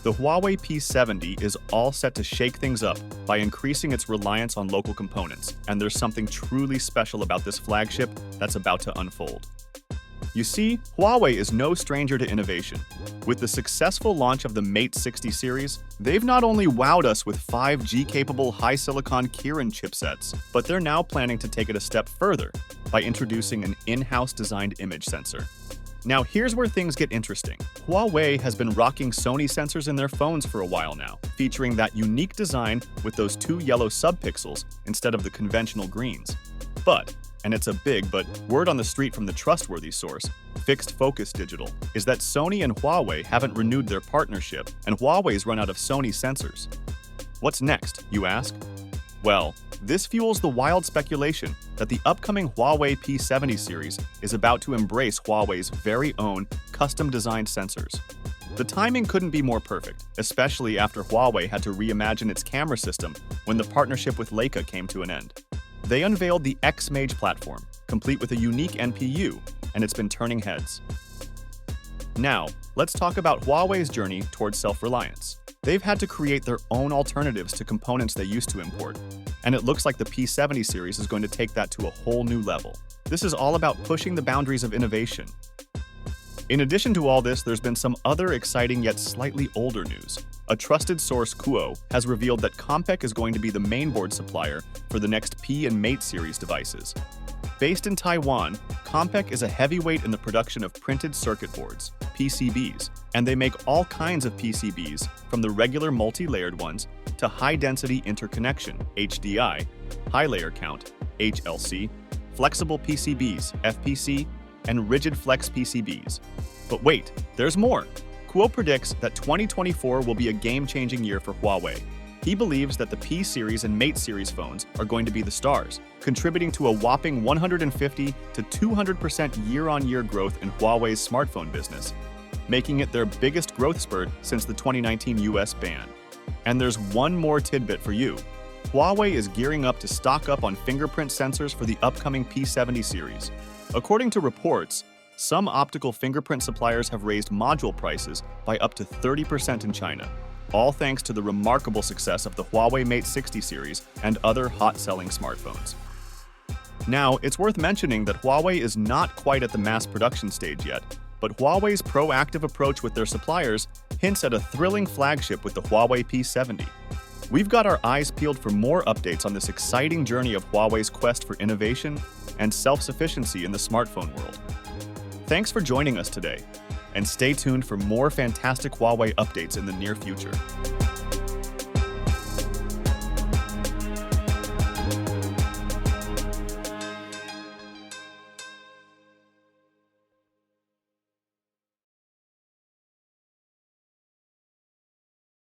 The Huawei P70 is all set to shake things up by increasing its reliance on local components, and there's something truly special about this flagship that's about to unfold. You see, Huawei is no stranger to innovation. With the successful launch of the Mate 60 series, they've not only wowed us with 5G-capable high-silicon Kirin chipsets, but they're now planning to take it a step further by introducing an in-house designed image sensor. Now here's where things get interesting. Huawei has been rocking Sony sensors in their phones for a while now, featuring that unique design with those two yellow subpixels instead of the conventional greens. But, and it's a big but word on the street from the trustworthy source, Fixed Focus Digital, is that Sony and Huawei haven't renewed their partnership and Huawei's run out of Sony sensors. What's next, you ask? Well, this fuels the wild speculation that the upcoming Huawei P70 series is about to embrace Huawei's very own custom-designed sensors. The timing couldn't be more perfect, especially after Huawei had to reimagine its camera system when the partnership with Leica came to an end. They unveiled the X-Mage platform, complete with a unique NPU, and it's been turning heads. Now, let's talk about Huawei's journey towards self-reliance. They've had to create their own alternatives to components they used to import, and it looks like the P70 series is going to take that to a whole new level. This is all about pushing the boundaries of innovation. In addition to all this, there's been some other exciting yet slightly older news. A trusted source, Kuo, has revealed that Compec is going to be the mainboard supplier for the next P and Mate series devices. Based in Taiwan, Compec is a heavyweight in the production of printed circuit boards, PCBs, and they make all kinds of PCBs, from the regular multi-layered ones to high-density interconnection, HDI, high layer count, HLC, flexible PCBs, FPC, and rigid flex PCBs. But wait, there's more! Kuo predicts that 2024 will be a game-changing year for Huawei. He believes that the P series and Mate series phones are going to be the stars, contributing to a whopping 150 to 200% year-on-year growth in Huawei's smartphone business, making it their biggest growth spurt since the 2019 US ban. And there's one more tidbit for you. Huawei is gearing up to stock up on fingerprint sensors for the upcoming P70 series. According to reports, some optical fingerprint suppliers have raised module prices by up to 30% in China, all thanks to the remarkable success of the Huawei Mate 60 series and other hot-selling smartphones. Now, it's worth mentioning that Huawei is not quite at the mass production stage yet, but Huawei's proactive approach with their suppliers hints at a thrilling flagship with the Huawei P70. We've got our eyes peeled for more updates on this exciting journey of Huawei's quest for innovation and self-sufficiency in the smartphone world. Thanks for joining us today, and stay tuned for more fantastic Huawei updates in the near future.